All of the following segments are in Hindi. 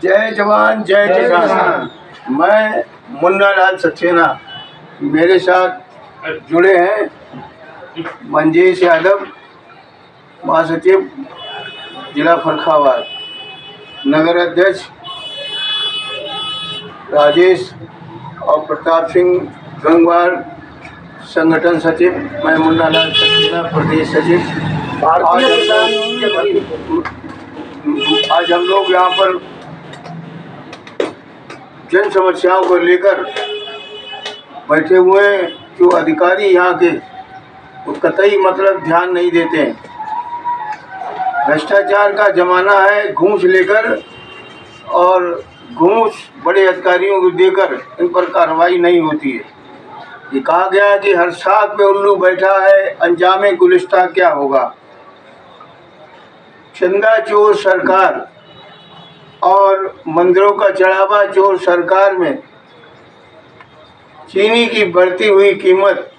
जय जवान जय किसान। मैं मुन्ना लाल सक्सेना, मेरे साथ जुड़े हैं मंजेश यादव, महासचिव जिला फर्रुखाबाद, नगर अध्यक्ष राजेश और प्रताप सिंह गंगवार, संगठन सचिव मैं मुन्ना लाल सक्सेना, प्रदेश सचिव। आज हम लोग यहाँ पर जन समस्याओं को लेकर बैठे हुए हैं। जो अधिकारी यहाँ के वो कतई मतलब ध्यान नहीं देते हैं। भ्रष्टाचार का जमाना है, घूस लेकर और घूस बड़े अधिकारियों को देकर इन पर कार्रवाई नहीं होती है। ये कहा गया कि हर साख पे उल्लू बैठा है, अंजामे गुलिस्तां क्या होगा। चंदा चोर सरकार और मंदिरों का चढ़ावा चोर सरकार में चीनी की बढ़ती हुई कीमत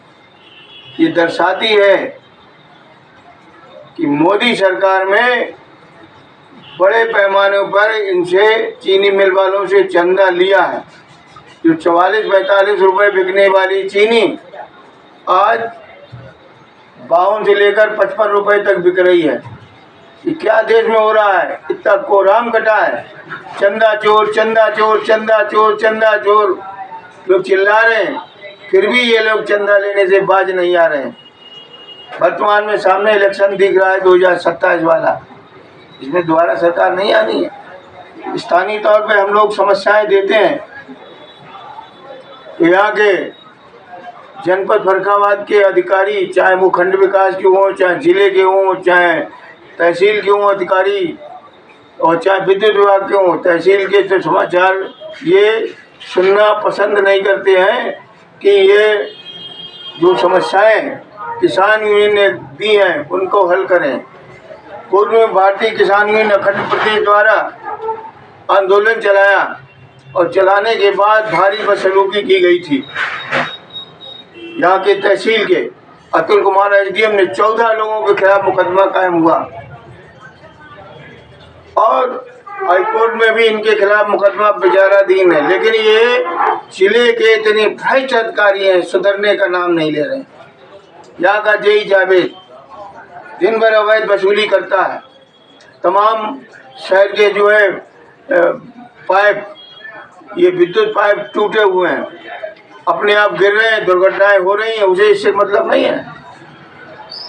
ये दर्शाती है कि मोदी सरकार में बड़े पैमाने पर इनसे चीनी मिल वालों से चंदा लिया है। जो 44-45 रुपये बिकने वाली चीनी आज 52 से लेकर 55 रुपये तक बिक रही है। ये क्या देश में हो रहा है? इतना कोहराम कटा है। चंदा चोर चंदा चोर चंदा चोर चंदा चोर लोग चिल्ला रहे हैं, फिर भी ये लोग चंदा लेने से बाज नहीं आ रहे हैं। वर्तमान में सामने इलेक्शन दिख रहा है 2027 वाला, इसमें दोबारा सरकार नहीं आनी है। स्थानीय तौर पे हम लोग समस्याएं देते हैं। तो यहाँ के जनपद फर्रुखाबाद के अधिकारी, चाहे वो खंड विकास के हों, चाहे जिले के हों, चाहे तहसील के हों अधिकारी, और चाहे विद्युत विभाग के हों, तहसील के जो समाचार ये सुनना पसंद नहीं करते हैं कि ये जो समस्याएं किसान यूनियन ने दी हैं उनको हल करें। पूर्व में भारतीय किसान यूनियन अखंड प्रदेश द्वारा आंदोलन चलाया और चलाने के बाद भारी बदसलूकी की गई थी। यहाँ के तहसील के अतुल कुमार एसडीएम ने 14 लोगों के खिलाफ मुकदमा कायम हुआ और हाईकोर्ट में भी इनके खिलाफ मुकदमा विचाराधीन है। लेकिन ये जिले के इतने भ्रष्ट अधिकारी हैं, सुधरने का नाम नहीं ले रहे। यहाँ का जेई जावेद दिन भर अवैध वसूली करता है। तमाम शहर के जो है पाइप, ये विद्युत पाइप टूटे हुए हैं, अपने आप गिर रहे हैं, दुर्घटनाएं हो रही हैं, उसे इससे मतलब नहीं है।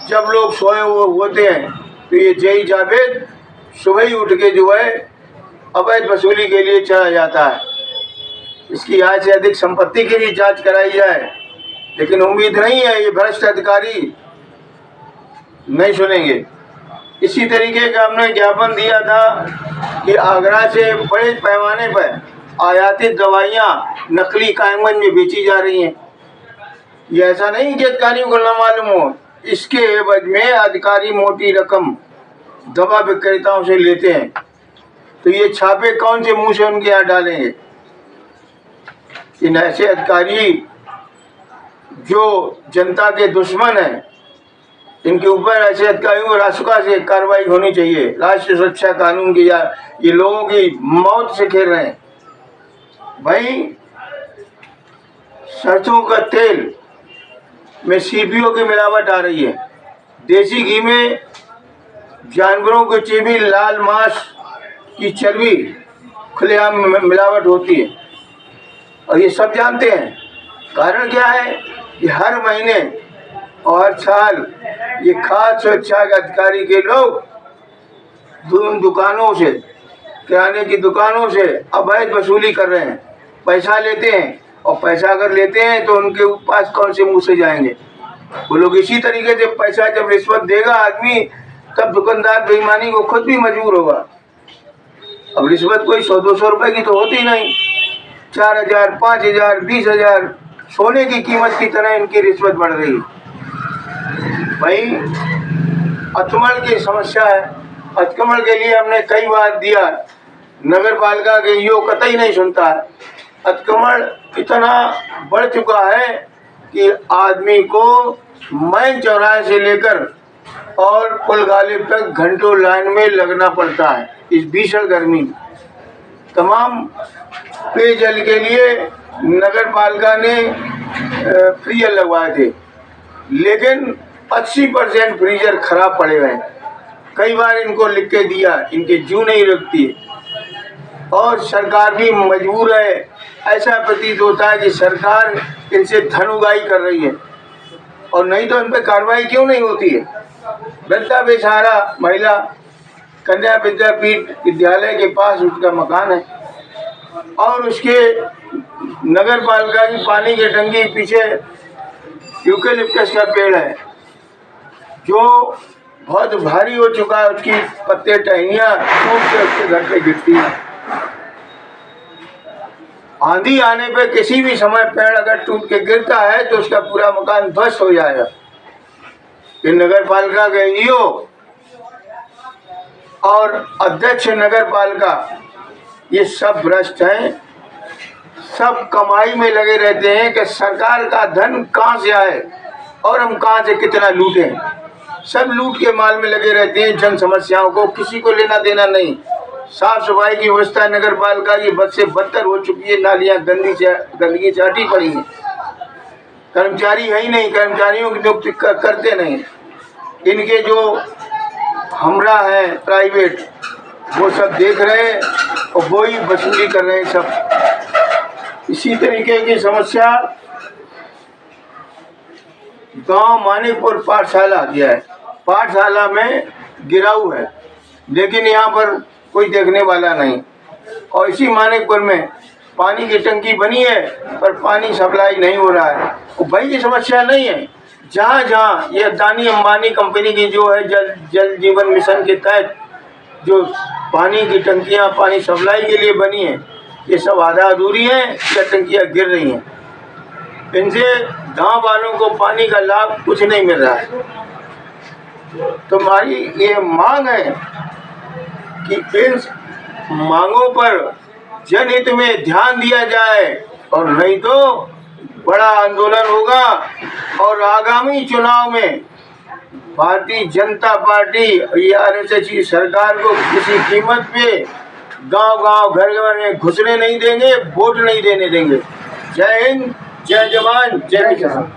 जब लोग सोए हुए होते हैं तो ये जेई जावेद सुबह ही उठ के जो है अवैध वसूली के लिए चला जाता है। इसकी आय से अधिक संपत्ति की भी जांच कराई जाए, लेकिन उम्मीद नहीं है ये भ्रष्ट अधिकारी नहीं सुनेंगे। इसी तरीके का हमने ज्ञापन दिया था कि आगरा से बड़े पैमाने पर आयातित दवाइयाँ नकली कायमगंज में बेची जा रही हैं। ये ऐसा नहीं कि अधिकारियों को न मालूम हो, इसके एवज में अधिकारी मोटी रकम दवा विक्रेताओं से लेते हैं। तो ये छापे कौन से मुंह से उनके यहाँ डालेंगे? इन ऐसे अधिकारी जो जनता के दुश्मन हैं, इनके ऊपर ऐसे अधिकारियों को रासुका से कार्रवाई होनी चाहिए। राष्ट्रीय सुरक्षा कानून की, या ये लोगों की मौत से खेल रहे हैं। भाई, सरसों का तेल में सीपीओ की मिलावट आ रही है। देसी घी में जानवरों के चीनी, लाल मांस की चर्बी खुलेआम मिलावट होती है और ये सब जानते हैं। कारण क्या है कि हर महीने और हर साल ये खाद्य सुरक्षा के अधिकारी के लोग दुकानों से, किराने की दुकानों से अवैध वसूली कर रहे हैं, पैसा लेते हैं। और पैसा अगर लेते हैं तो उनके पास कौन से मुंह से जाएंगे? वो लोग इसी तरीके से पैसा जब रिश्वत देगा आदमी, तब दुकानदार बेईमानी को खुद भी मजबूर होगा। अब रिश्वत कोई 100-200 रुपए की तो होती नहीं, 4000, 5000, 20,000 सोने की कीमत की तरह इनकी रिश्वत बढ़ रही है। भाई, अतिक्रमण की समस्या है। अतिक्रमण के लिए हमने कई बार दिया, नगर पालिका के योग कतई नहीं सुनता है। अतिक्रमण इतना बढ़ चुका है कि आदमी को मैन चौराहे से लेकर और पुल गालिब तक घंटों लाइन में लगना पड़ता है इस भीषण गर्मी में। तमाम पेयजल के लिए नगर पालिका ने फ्रीजर लगवाए थे, लेकिन 80% फ्रीजर खराब पड़े हुए हैं। कई बार इनको लिख के दिया, इनके जू नहीं रुकती और सरकार भी मजबूर है। ऐसा प्रतीत होता है कि सरकार इनसे धन उगाही कर रही है, और नहीं तो इन पर कार्रवाई क्यों नहीं होती है। वृद्धा बेसहारा महिला कन्या विद्यापीठ विद्यालय के पास उसका मकान है, और उसके नगर पालिका की पानी की टंकी पीछे यूकेलिप्टस का पेड़ है जो बहुत भारी हो चुका है। उसकी पत्ते टहनियाँ टूट के उसके घर पे गिरती है। आंधी आने पे किसी भी समय पेड़ अगर टूट के गिरता है तो उसका पूरा मकान ध्वस्त हो जाएगा। ये नगर पालिका के ईओ और अध्यक्ष नगर पालिका ये सब भ्रष्ट हैं, सब कमाई में लगे रहते हैं कि सरकार का धन कहाँ से आए और हम कहाँ से कितना लूटें। सब लूट के माल में लगे रहते हैं। जन समस्याओं को किसी को लेना देना नहीं। साफ सफाई की व्यवस्था नगर पालिका की बद से बदतर हो चुकी है। नालियाँ गंदगी चाटी पड़ी हैं। कर्मचारी है ही नहीं, कर्मचारियों की नियुक्ति करते नहीं। इनके जो हमरा है प्राइवेट वो सब देख रहे हैं और वो ही वसूली कर रहे हैं सब। इसी तरीके की समस्या गांव मानिकपुर पाठशाला किया है। पाठशाला में गिराऊ है, लेकिन यहाँ पर कोई देखने वाला नहीं। और इसी मानिकपुर में पानी की टंकी बनी है पर पानी सप्लाई नहीं हो रहा है। वो भाई की समस्या नहीं है। जहाँ जहाँ ये अदानी अंबानी कंपनी की जो है जल जीवन मिशन के तहत जो पानी की टंकियाँ पानी सप्लाई के लिए बनी है, ये सब आधा अधूरी हैं या टंकियाँ गिर रही हैं। इनसे गांव वालों को पानी का लाभ कुछ नहीं मिल रहा है। तो हमारी ये मांग है कि इन मांगों पर जनहित में ध्यान दिया जाए, और नहीं तो बड़ा आंदोलन होगा। और आगामी चुनाव में भारतीय जनता पार्टी या आरएसएस की सरकार को किसी कीमत पे गांव-गांव घर-घर में घुसने नहीं देंगे, वोट नहीं देने देंगे। जय हिंद, जय जवान, जय किसान।